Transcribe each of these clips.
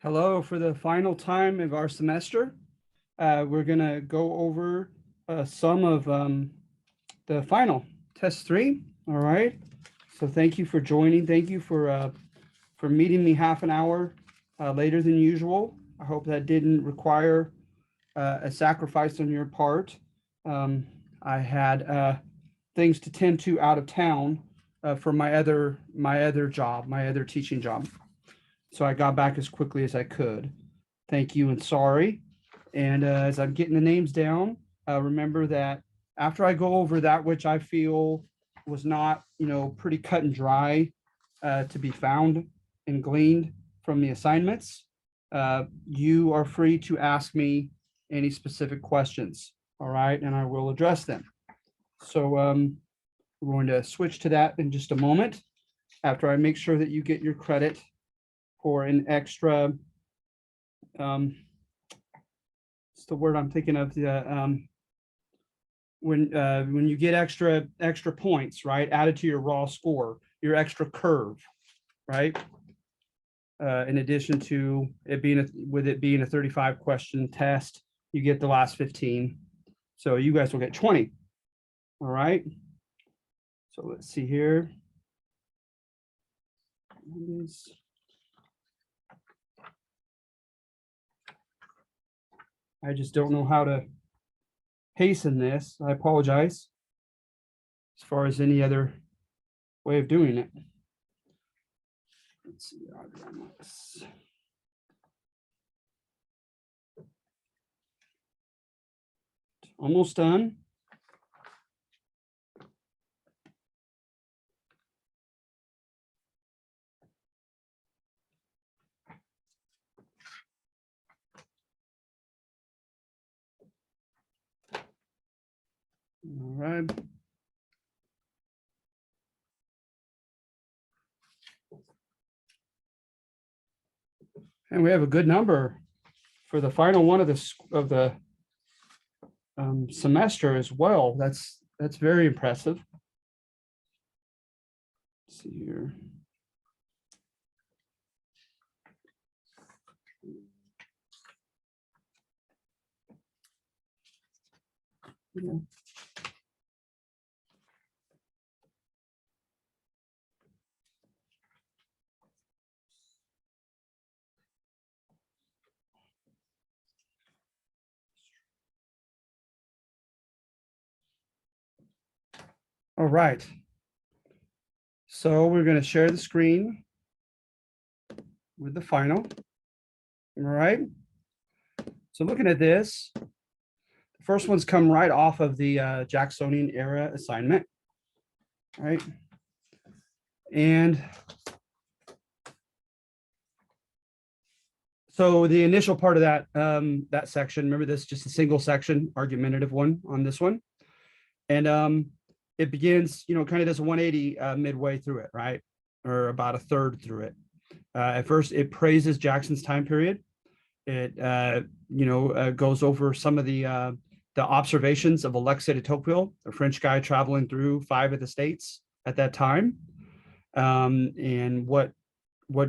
Hello, for the final time of our semester. We're going to go over some of the final test 3. All right. So thank you for joining. Thank you for meeting me half an hour later than usual. I hope that didn't require a sacrifice on your part. I had things to tend to out of town for my other job, my other teaching job. So I got back as quickly as I could. Thank you and sorry. And as I'm getting the names down, remember that after I go over that which I feel was not, pretty cut and dry to be found and gleaned from the assignments, you are free to ask me any specific questions. All right, and I will address them. So we're going to switch to that in just a moment after I make sure that you get your credit for an extra, it's the word I'm thinking of, the when you get extra points, right, added to your raw score, your extra curve, right? In addition to it being a 35 question test, you get the last 15. So you guys will get 20. All right. So let's see here. I just don't know how to hasten this. I apologize as far as any other way of doing it. Let's see. Almost done. All right. And we have a good number for the final one of the semester as well. That's very impressive. Let's see here. Yeah. All right. So we're going to share the screen with the final. All right. So looking at this, the first ones come right off of the Jacksonian era assignment. All right. And so the initial part of that section, remember this, just a single section, argumentative one on this one. And it begins, kind of does a 180 midway through it, right? Or about a third through it. At first, it praises Jackson's time period. It, goes over some of the observations of Alexis de Tocqueville, a French guy traveling through 5 of the states at that time, and what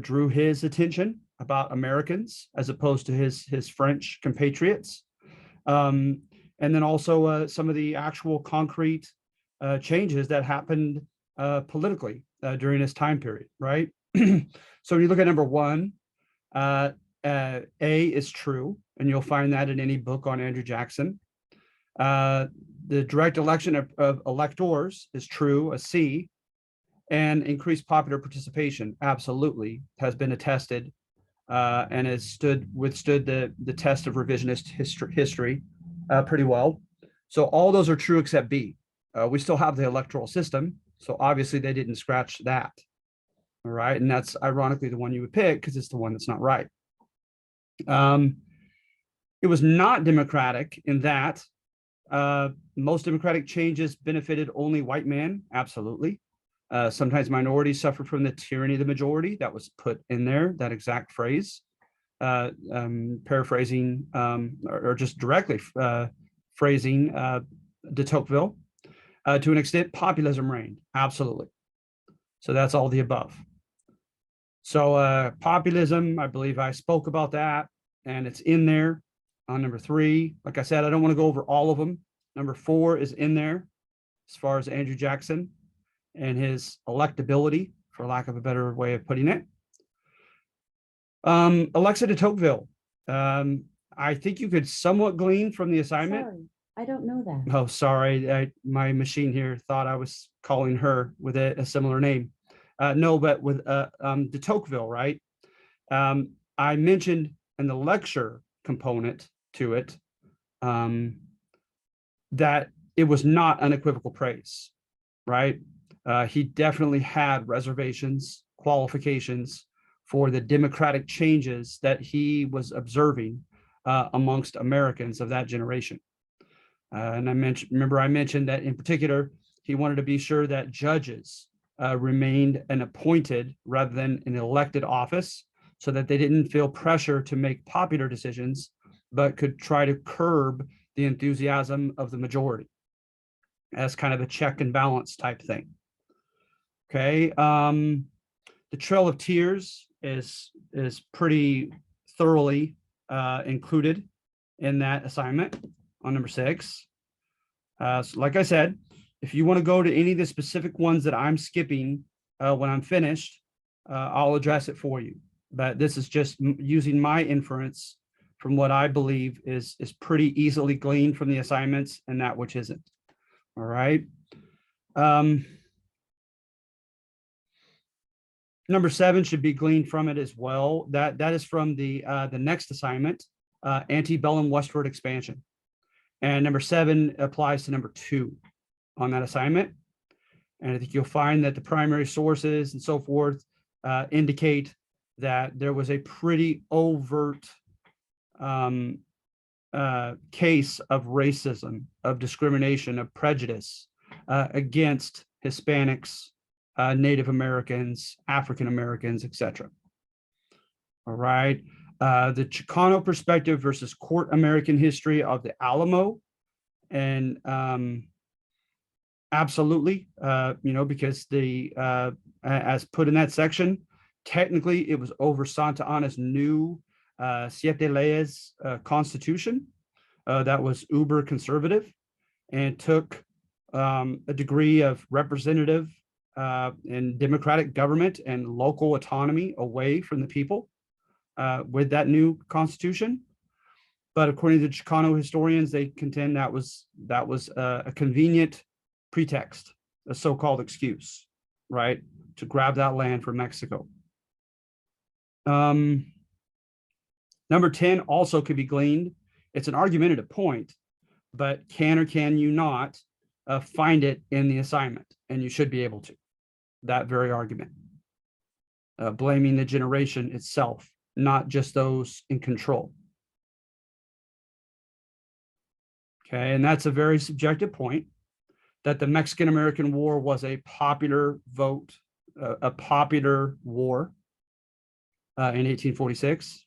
drew his attention about Americans as opposed to his French compatriots. And then also some of the actual concrete changes that happened politically during this time period, right? So when you look at number 1, A is true, and you'll find that in any book on Andrew Jackson. The direct election of electors is true, a C, and increased popular participation absolutely has been attested and has withstood the test of revisionist history pretty well. So all those are true except B. We still have the electoral system, so obviously they didn't scratch that. All right, and that's ironically the one you would pick because it's the one that's not right. It was not democratic in that most democratic changes benefited only white men, absolutely. Sometimes minorities suffered from the tyranny of the majority. That was put in there, that exact phrase, paraphrasing or just directly phrasing de Tocqueville. To an extent, populism reigned, absolutely. So that's all the above. So populism, I believe I spoke about that, and it's in there on number 3. Like I said, I don't want to go over all of them. Number 4 is in there as far as Andrew Jackson and his electability, for lack of a better way of putting it. Alexa de Tocqueville. I think you could somewhat glean from the assignment. Sorry, I don't know that. Oh, sorry. My machine here thought I was calling her with a similar name. No, but with de Tocqueville, right? I mentioned in the lecture component to it that it was not unequivocal praise, right? He definitely had reservations, qualifications for the democratic changes that he was observing amongst Americans of that generation. And I mentioned that in particular, he wanted to be sure that judges remained an appointed rather than an elected office, so that they didn't feel pressure to make popular decisions, but could try to curb the enthusiasm of the majority as kind of a check and balance type thing. Okay. The Trail of Tears is pretty thoroughly included in that assignment on number 6. So like I said, if you want to go to any of the specific ones that I'm skipping when I'm finished, I'll address it for you. But this is just using my inference from what I believe is pretty easily gleaned from the assignments and that which isn't. All right. Number 7 should be gleaned from it as well. That is from the next assignment, antebellum westward expansion. And number 7 applies to number 2 on that assignment. And I think you'll find that the primary sources and so forth indicate that there was a pretty overt case of racism, of discrimination, of prejudice against Hispanics, Native Americans, African Americans, etc. All right. The Chicano perspective versus court American history of the Alamo. And absolutely, because as put in that section, technically it was over Santa Anna's new Siete Leyes constitution that was uber conservative and took a degree of representative and democratic government and local autonomy away from the people with that new constitution. But according to Chicano historians, they contend that was a convenient pretext, a so-called excuse, right, to grab that land from Mexico. Number 10 also could be gleaned. It's an argumentative point, but can or can you not find it in the assignment? And you should be able to. That very argument, blaming the generation itself, not just those in control. Okay, and that's a very subjective point, that the Mexican-American War was a popular vote, a popular war in 1846.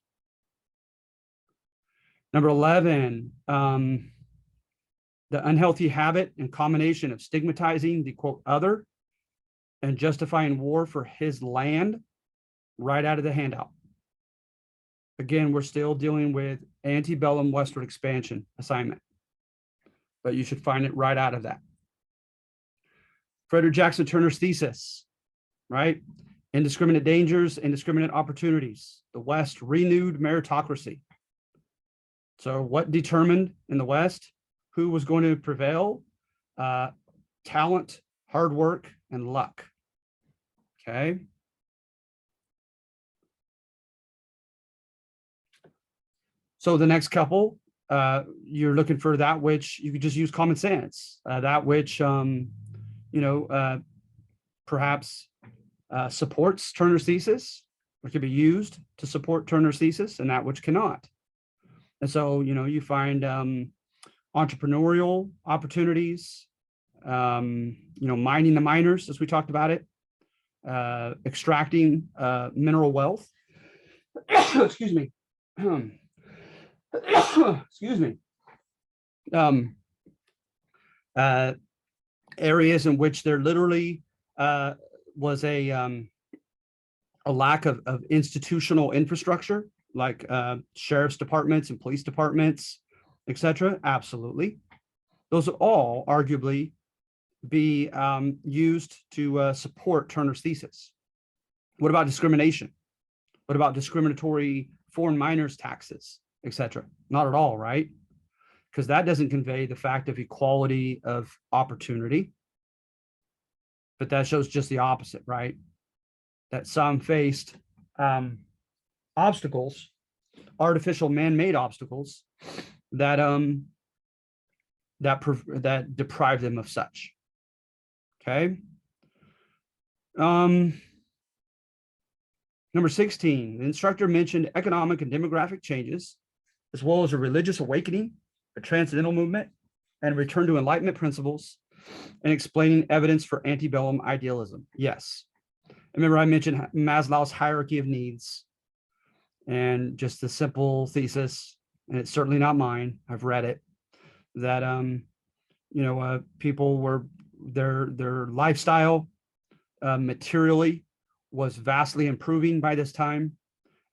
Number 11, the unhealthy habit and combination of stigmatizing the quote other and justifying war for his land, right out of the handout. Again, we're still dealing with antebellum westward expansion assignment, but you should find it right out of that. Frederick Jackson Turner's thesis, right? Indiscriminate dangers, indiscriminate opportunities. The West renewed meritocracy. So what determined in the West who was going to prevail? Talent, hard work, and luck. Okay. So the next couple, you're looking for that which you could just use common sense, that which, perhaps supports Turner's thesis, or could be used to support Turner's thesis, and that which cannot. And so, you find entrepreneurial opportunities, mining the miners, as we talked about it, extracting mineral wealth. Excuse me. Excuse me. Areas in which there literally was a a lack of institutional infrastructure like sheriff's departments and police departments, etc. Absolutely. Those would all arguably be used to support Turner's thesis. What about discrimination? What about discriminatory foreign miners taxes, etc.? Not at all, right? Because that doesn't convey the fact of equality of opportunity, but that shows just the opposite, right? That some faced obstacles, artificial man-made obstacles that that deprive them of such. Okay. Number 16, the instructor mentioned economic and demographic changes, as well as a religious awakening, a transcendental movement, and a return to Enlightenment principles, and explaining evidence for antebellum idealism. Yes. Remember, I mentioned Maslow's hierarchy of needs and just the simple thesis, and it's certainly not mine. I've read it, that people were their lifestyle materially was vastly improving by this time,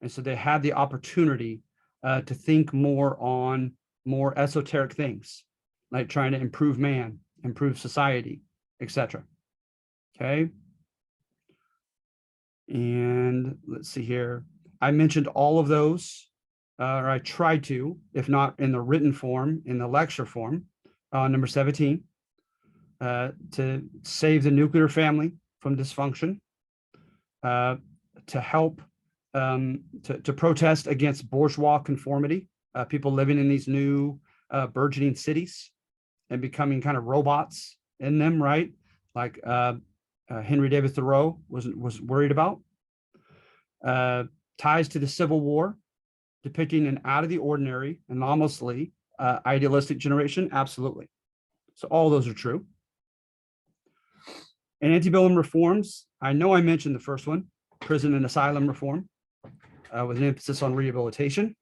and so they had the opportunity to think more on more esoteric things, like trying to improve man, improve society, etc. Okay. And let's see here. I mentioned all of those, or I tried to, if not in the written form, in the lecture form, number 17, to save the nuclear family from dysfunction, to help, to protest against bourgeois conformity, people living in these new burgeoning cities and becoming kind of robots in them, right? Like Henry David Thoreau was worried about. Ties to the Civil War, depicting an out of the ordinary, anomalously idealistic generation. Absolutely. So all those are true. And antebellum reforms, I know I mentioned the first one, prison and asylum reform, with an emphasis on rehabilitation.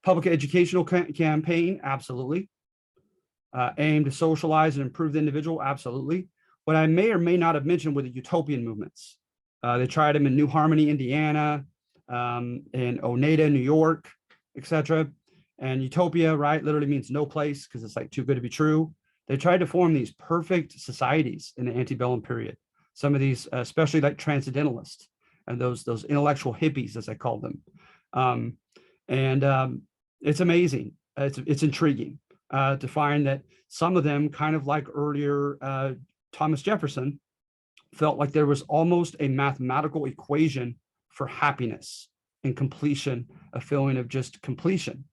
Public educational campaign, absolutely. Aimed to socialize and improve the individual, absolutely. What I may or may not have mentioned were the utopian movements. They tried them in New Harmony, Indiana, in Oneida, New York, etc. And utopia, right, literally means no place, because it's like too good to be true. They tried to form these perfect societies in the antebellum period. Some of these, especially like transcendentalists and those intellectual hippies, as I call them. It's amazing. It's intriguing to find that some of them, kind of like earlier Thomas Jefferson, felt like there was almost a mathematical equation for happiness and completion, a feeling of just completion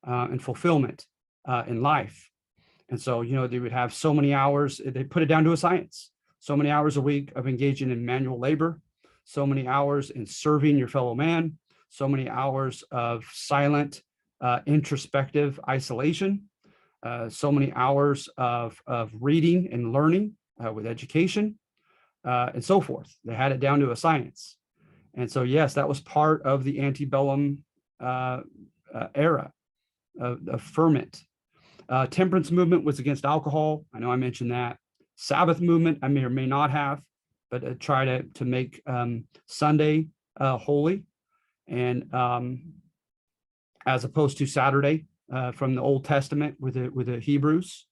and fulfillment in life. And so, they would have so many hours, they put it down to a science, so many hours a week of engaging in manual labor, so many hours in serving your fellow man, so many hours of silent, introspective isolation, so many hours of reading and learning with education, and so forth. They had it down to a science. And so, yes, that was part of the antebellum era of ferment. Temperance movement was against alcohol. I know I mentioned that. Sabbath movement, I may or may not have, but try to make Sunday holy, and as opposed to Saturday from the Old Testament with the Hebrews,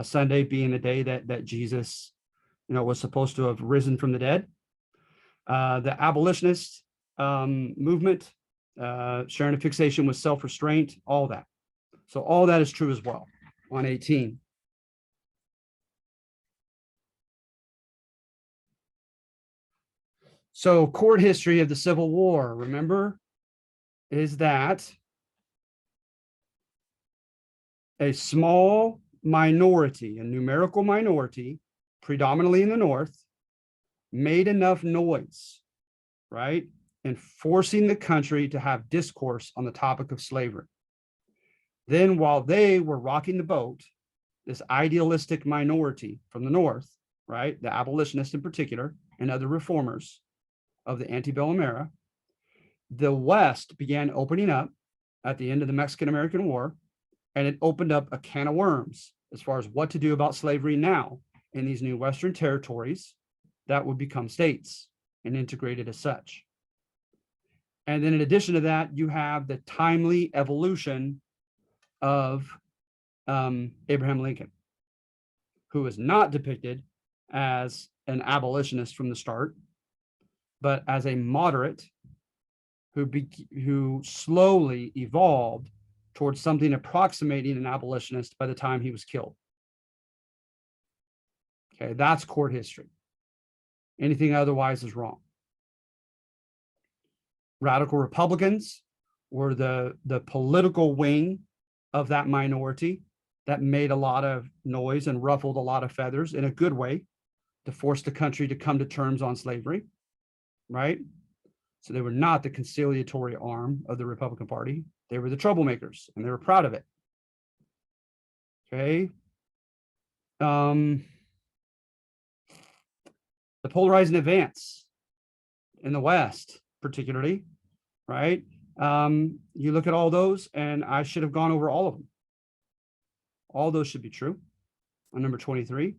Sunday being the day that Jesus, was supposed to have risen from the dead. The abolitionist movement, sharing a fixation with self-restraint, all that. So all that is true as well on 18. So court history of the Civil War, remember, is that a small minority, a numerical minority, predominantly in the North, made enough noise, right, in forcing the country to have discourse on the topic of slavery. Then, while they were rocking the boat, this idealistic minority from the North, right, the abolitionists in particular, and other reformers of the antebellum era, the West began opening up at the end of the Mexican-American War, and it opened up a can of worms as far as what to do about slavery now in these new Western territories that would become states and integrated as such. And then in addition to that, you have the timely evolution of Abraham Lincoln, who is not depicted as an abolitionist from the start, but as a moderate who slowly evolved towards something approximating an abolitionist by the time he was killed. Okay, that's court history. Anything otherwise is wrong. Radical Republicans were the political wing of that minority that made a lot of noise and ruffled a lot of feathers in a good way to force the country to come to terms on slavery, right? So they were not the conciliatory arm of the Republican Party. They were the troublemakers, and they were proud of it. Okay. The polarizing advance in the West, particularly, right? You look at all those, and I should have gone over all of them. All those should be true on number 23.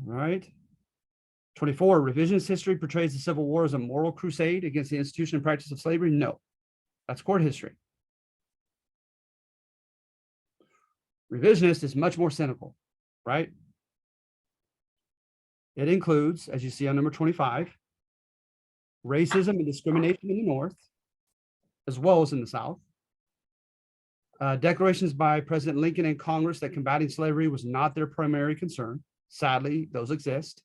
All right. 24, revisionist history portrays the Civil War as a moral crusade against the institution and practice of slavery. No, that's court history. Revisionist is much more cynical, right? It includes, as you see on number 25, racism and discrimination in the North, as well as in the South. Declarations by President Lincoln and Congress that combating slavery was not their primary concern. Sadly, those exist.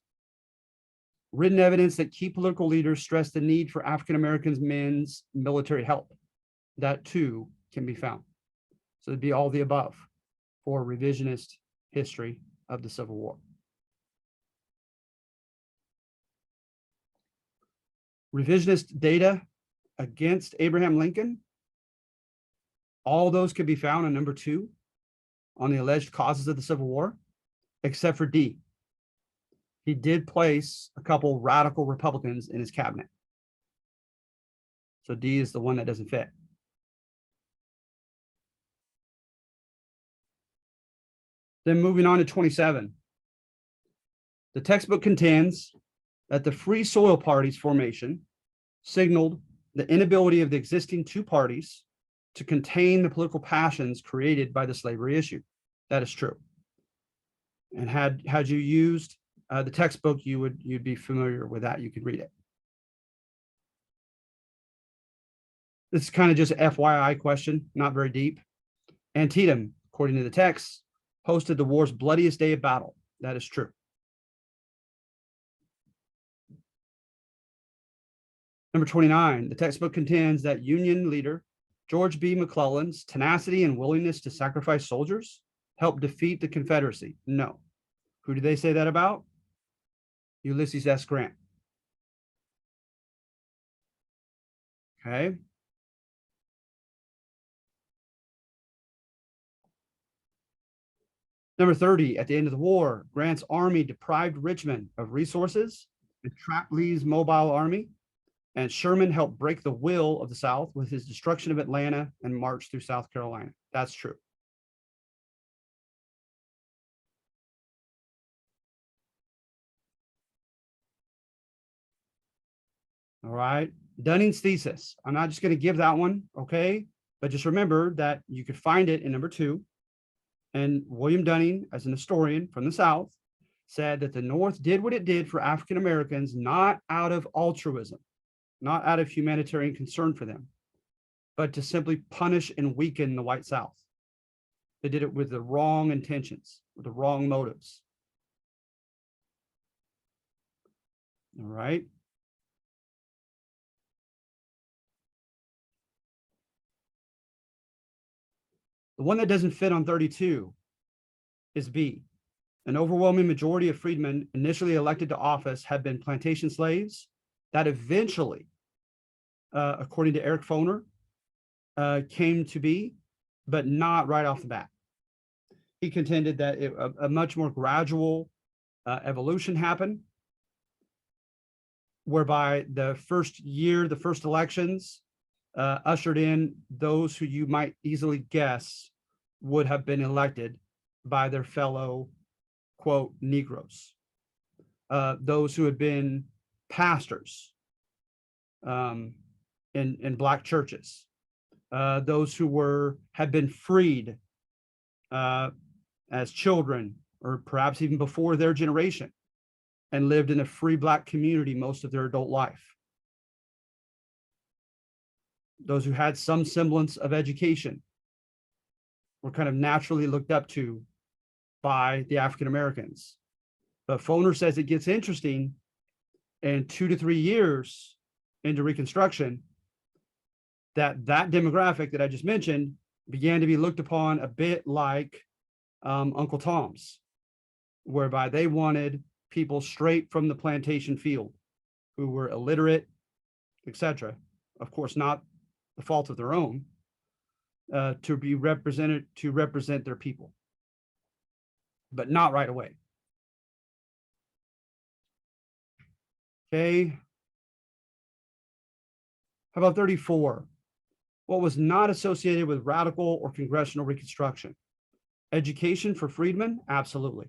Written evidence that key political leaders stressed the need for African Americans men's military help. That too can be found. So it'd be all the above for revisionist history of the Civil War. Revisionist data against Abraham Lincoln. All those could be found on number 2 on the alleged causes of the Civil War, except for D. He did place a couple radical Republicans in his cabinet. So D is the one that doesn't fit. Then moving on to 27. The textbook contends that the Free Soil Party's formation signaled the inability of the existing two parties to contain the political passions created by the slavery issue. That is true. And had you used the textbook, you'd be familiar with that. You could read it. This is kind of just an FYI question, not very deep. Antietam, according to the text, hosted the war's bloodiest day of battle. That is true. Number 29, the textbook contends that Union leader George B. McClellan's tenacity and willingness to sacrifice soldiers helped defeat the Confederacy. No. Who did they say that about? Ulysses S. Grant. Okay. Number 30, at the end of the war, Grant's army deprived Richmond of resources and trapped Lee's mobile army, and Sherman helped break the will of the South with his destruction of Atlanta and march through South Carolina. That's true. All right. Dunning's thesis. I'm not just going to give that one, okay? But just remember that you could find it in number 2. And William Dunning, as an historian from the South, said that the North did what it did for African Americans, not out of altruism, not out of humanitarian concern for them, but to simply punish and weaken the white South. They did it with the wrong intentions, with the wrong motives. All right. The one that doesn't fit on 32 is B. An overwhelming majority of freedmen initially elected to office had been plantation slaves that eventually, according to Eric Foner, came to be, but not right off the bat. He contended that a much more gradual evolution happened, whereby the first year, the first elections, ushered in those who you might easily guess would have been elected by their fellow, quote, Negroes. those who had been pastors in Black churches, those who had been freed as children, or perhaps even before their generation, and lived in a free Black community most of their adult life. Those who had some semblance of education were kind of naturally looked up to by the African Americans. But Foner says it gets interesting in 2 to 3 years into Reconstruction, that demographic that I just mentioned began to be looked upon a bit like Uncle Tom's, whereby they wanted people straight from the plantation field who were illiterate, etc. Of course, not the fault of their own, to be represented, to represent their people, but not right away. Okay. How about 34? What was not associated with radical or congressional Reconstruction? Education for freedmen? Absolutely.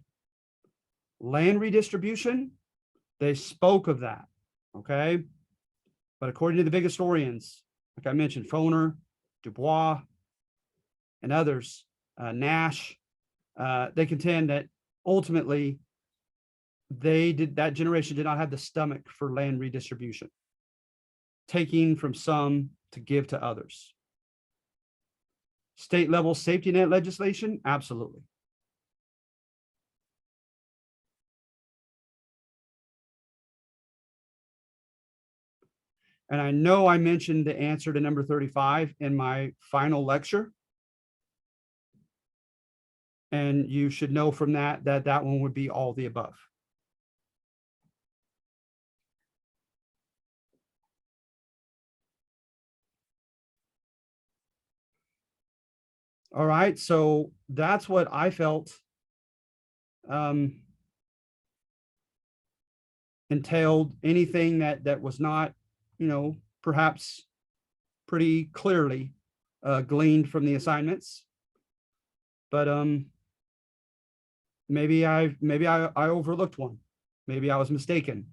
Land redistribution? They spoke of that. Okay. But according to the big historians, like I mentioned, Foner, Dubois, and others, Nash, they contend that ultimately that generation did not have the stomach for land redistribution, taking from some to give to others. State level safety net legislation? Absolutely. And I know I mentioned the answer to number 35 in my final lecture. And you should know from that that one would be all the above. All right, so that's what I felt entailed anything that was not, perhaps pretty clearly gleaned from the assignments. But maybe I overlooked one. Maybe I was mistaken.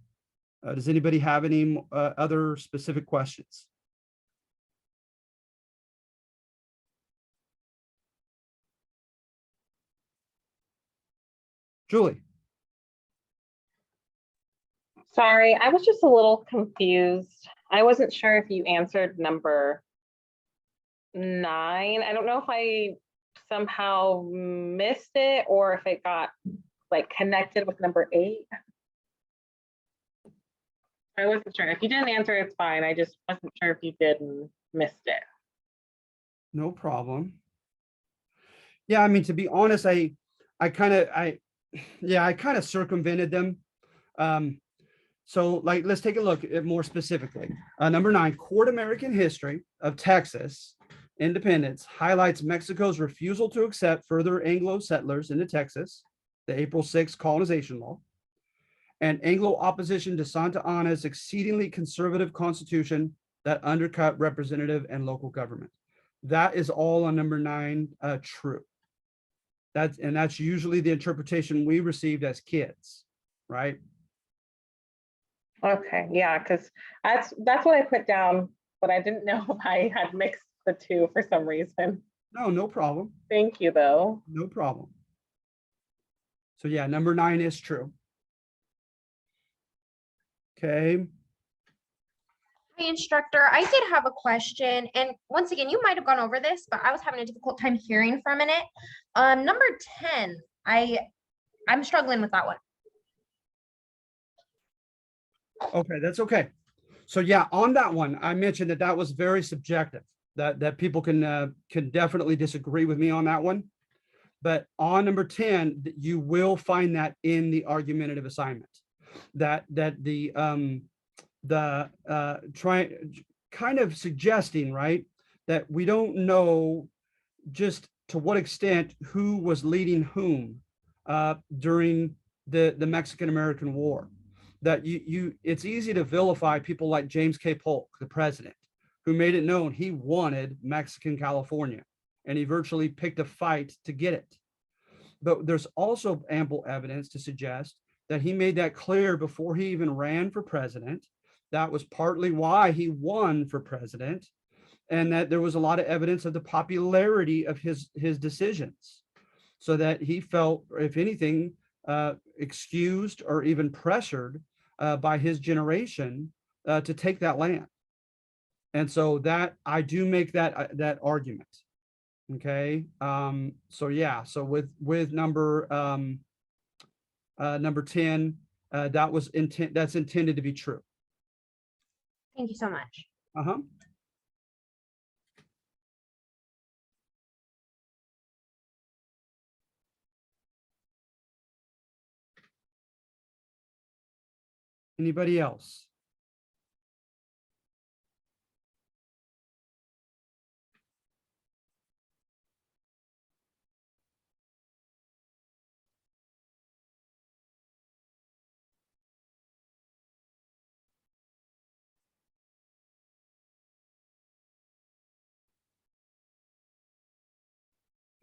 Does anybody have any other specific questions? Julie. Sorry, I was just a little confused. I wasn't sure if you answered number 9. I don't know if I somehow missed it or if it got like connected with number 8. I wasn't sure. If you didn't answer, it's fine. I just wasn't sure if you did and missed it. No problem. Yeah, I mean, to be honest, I kind of circumvented them. So like, let's take a look at more specifically. Number 9, Court American History of Texas Independence highlights Mexico's refusal to accept further Anglo settlers into Texas, the April 6th colonization law, and Anglo opposition to Santa Anna's exceedingly conservative constitution that undercut representative and local government. That is all on number 9 true. That's usually the interpretation we received as kids, right? Okay, yeah, because that's what I put down, but I didn't know if I had mixed the two for some reason. No problem. Thank you, though. No problem. So yeah, number 9 is true. Okay. Hi, instructor. I did have a question, and once again, you might have gone over this, but I was having a difficult time hearing for a minute. Number 10, I'm struggling with that one. Okay, that's okay. So yeah, on that one, I mentioned that was very subjective. That people can definitely disagree with me on that one. But on number 10, you will find that in the argumentative assignment, that the kind of suggesting, right, that we don't know just to what extent who was leading whom during the Mexican-American War. That it's easy to vilify people like James K. Polk, the president, who made it known he wanted Mexican California, and he virtually picked a fight to get it. But there's also ample evidence to suggest that he made that clear before he even ran for president. That was partly why he won for president, and that there was a lot of evidence of the popularity of his decisions, so that he felt, if anything, excused or even pressured by his generation to take that land. And so that I do make that argument. Okay. So yeah, so with number 10, that's intended to be true. Thank you so much. Uh-huh. Anybody else?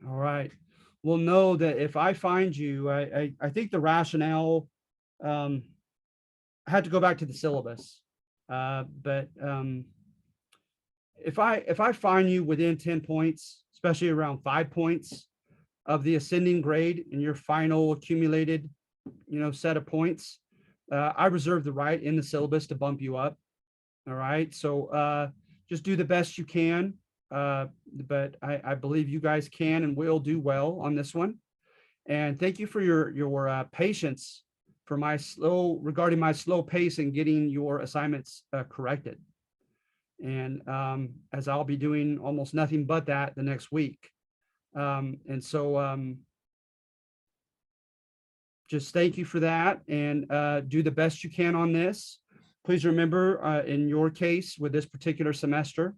All right. Well, know that if I find you, I think the rationale, I had to go back to the syllabus. But if I find you within 10 points, especially around 5 points of the ascending grade in your final accumulated, set of points, I reserve the right in the syllabus to bump you up. All right. So just do the best you can. But I believe you guys can and will do well on this one. And thank you for your patience for regarding my slow pace in getting your assignments corrected. And as I'll be doing almost nothing but that the next week. And so just thank you for that, and do the best you can on this. Please remember, in your case with this particular semester,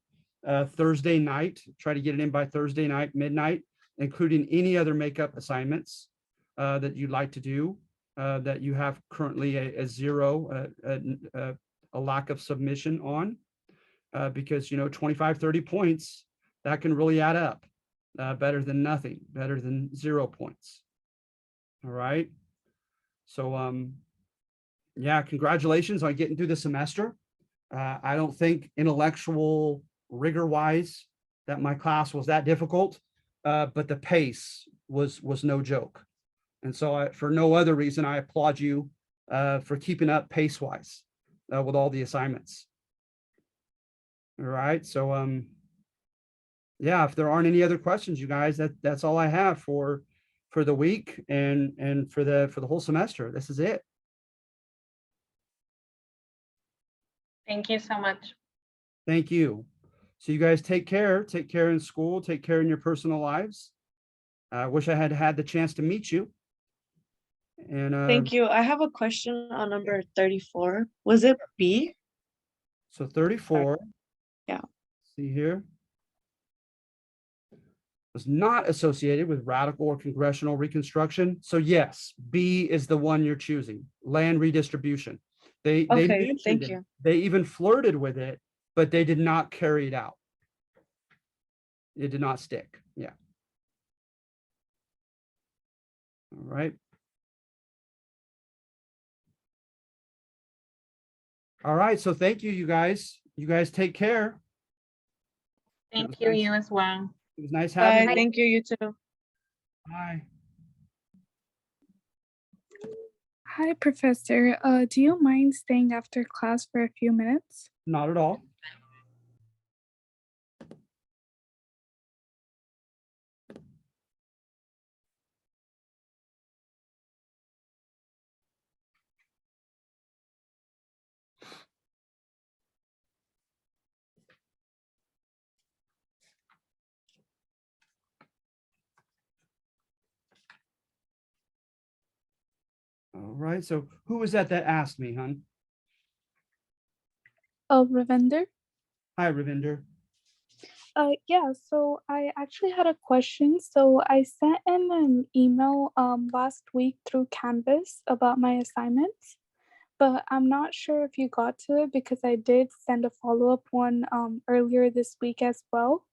Thursday night, try to get it in by Thursday night, midnight, including any other makeup assignments that you'd like to do, that you have currently a zero, a lack of submission on, because 25, 30 points, that can really add up. Better than nothing, better than 0 points. All right. So yeah, congratulations on getting through the semester. I don't think intellectual rigor wise that my class was that difficult, but the pace was no joke. And so for no other reason, I applaud you for keeping up pace wise with all the assignments. All right. So yeah, if there aren't any other questions, you guys, that's all I have for the week and for the whole semester. This is it. Thank you so much. Thank you. So you guys take care in school, take care in your personal lives. I wish I had had the chance to meet you. And Thank you. I have a question on number 34. Was it B? so 34. Yeah. See here. Was not associated with radical or congressional reconstruction. So yes, B is the one you're choosing. Land redistribution. They Okay, mentioned thank it. you. They even flirted with it, but they did not carry it out. It did not stick. Yeah. All right. All right. So thank you, you guys. You guys take care. Thank you, you as well. It was nice Bye. having you. Thank you. You too. Bye. Hi, Professor. Do you mind staying after class for a few minutes? Not at all. All right. So who was that asked me, hon? Oh, Ravinder? Hi, Ravinder. Yeah, so I actually had a question. So I sent in an email last week through Canvas about my assignments, but I'm not sure if you got to it because I did send a follow-up one earlier this week as well.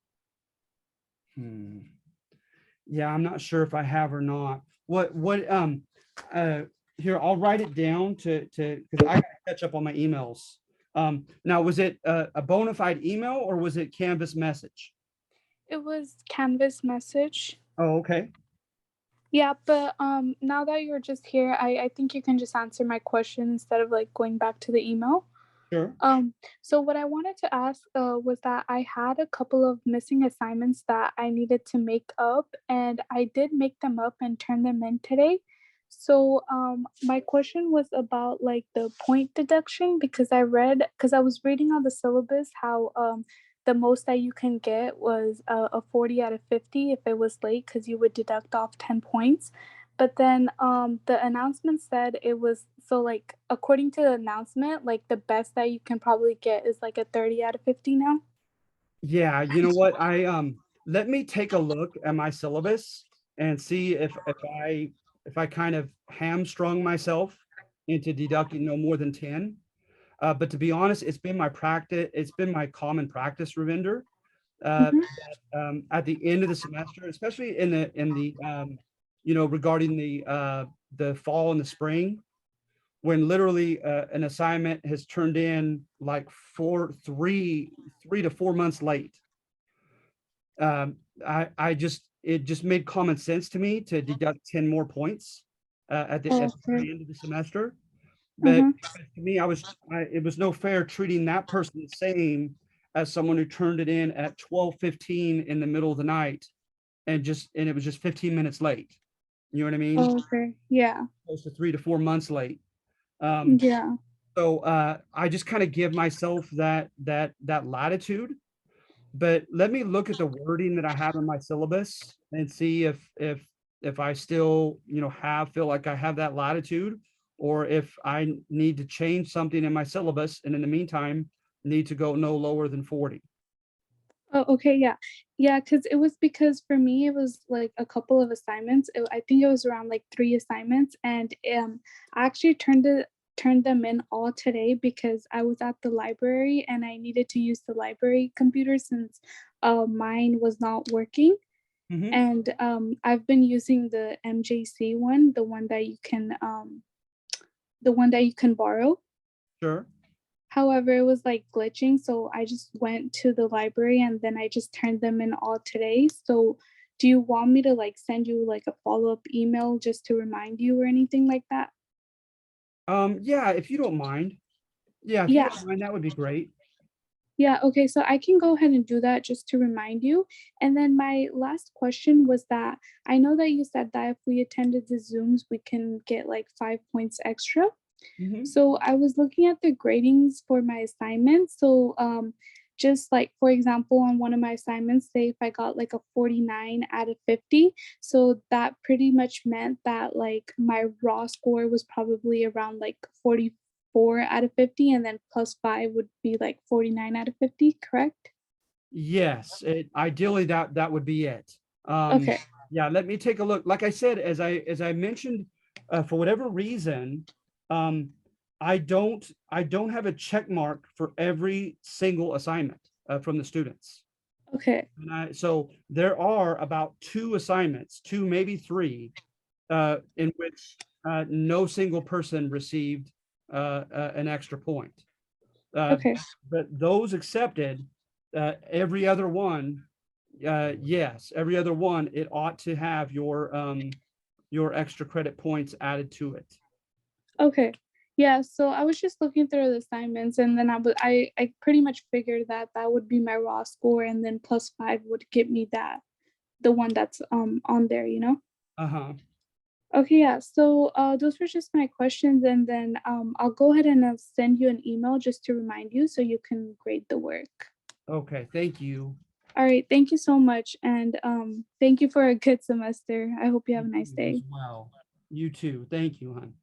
Yeah, I'm not sure if I have or not. What here, I'll write it down because I gotta catch up on my emails. Now, was it a bona fide email or was it Canvas message? It was Canvas message. Oh, okay. Yeah, but now that you're just here, I think you can just answer my question instead of like going back to the email. Sure. So what I wanted to ask was that I had a couple of missing assignments that I needed to make up, and I did make them up and turn them in today. So my question was about like the point deduction because I was reading on the syllabus how the most that you can get was a 40 out of 50 if it was late because you would deduct off 10 points. But then the announcement said it was so like according to the announcement, like the best that you can probably get is like a 30 out of 50 now. Yeah, you know what? Let me take a look at my syllabus and see if I kind of hamstrung myself into deducting no more than 10. But to be honest, it's been my practice, it's been my common practice, Ravinder, Mhm. at the end of the semester, especially in the regarding the fall and the spring, when literally an assignment has turned in like 3 to 4 months late. It just made common sense to me to deduct 10 more points at the Okay. very end of the semester. But Mhm. to me, it was no fair treating that person the same as someone who turned it in at 12:15 in the middle of the night and it was just 15 minutes late. You know what I mean? Okay. Yeah. Close to 3 to 4 months late. Yeah. So I just kind of give myself that latitude. But let me look at the wording that I have in my syllabus and see if I still, feel like I have that latitude, or if I need to change something in my syllabus, and in the meantime, need to go no lower than 40. Oh, okay, yeah. Yeah, because for me, it was like a couple of assignments. I think it was around like 3 assignments, and I actually turned them in all today because I was at the library and I needed to use the library computer since mine was not working. Mhm. And I've been using the MJC one, the one that you can borrow. Sure. However, it was like glitching, so I just went to the library and then I just turned them in all today. So do you want me to like send you like a follow-up email just to remind you or anything like that? Yeah, if you don't mind. Yeah, if you Yeah. don't mind, that would be great. Yeah, okay, so I can go ahead and do that just to remind you. And then my last question was that I know that you said that if we attended the Zooms, we can get like 5 points extra. Mhm. So I was looking at the gradings for my assignments. So just like for example, on one of my assignments, say if I got like a 49 out of 50, so that pretty much meant that like my raw score was probably around like 44 out of 50, and then plus 5 would be like 49 out of 50, correct? Yes, ideally that would be it. Okay. Yeah, let me take a look. Like I said, as I mentioned, for whatever reason, um, I don't have a check mark for every single assignment from the students. Okay. So there are about 2 assignments, 2 maybe 3, in which no single person received an extra point. Okay. But those accepted, every other one, yes, every other one, it ought to have your extra credit points added to it. Okay. Yeah, so I was just looking through the assignments and then I pretty much figured that that would be my raw score and then plus 5 would give me the one that's on there, you know? Uh-huh. Okay, yeah. So those were just my questions and then I'll go ahead and send you an email just to remind you so you can grade the work. Okay, thank you. All right, thank you so much and thank you for a good semester. I hope you have a nice You as day. well. You too. Thank you, hon.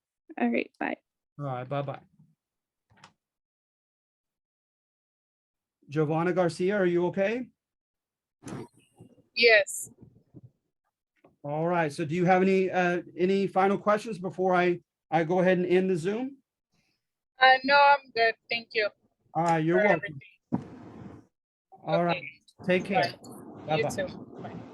All right, bye. All right, bye-bye. Giovanna Garcia, are you okay? Yes. All right, so do you have any final questions before I go ahead and end the Zoom? No, I'm good. Thank you All right, you're for welcome. everything. All right, Okay. take care. Bye. You Bye-bye. too. Bye.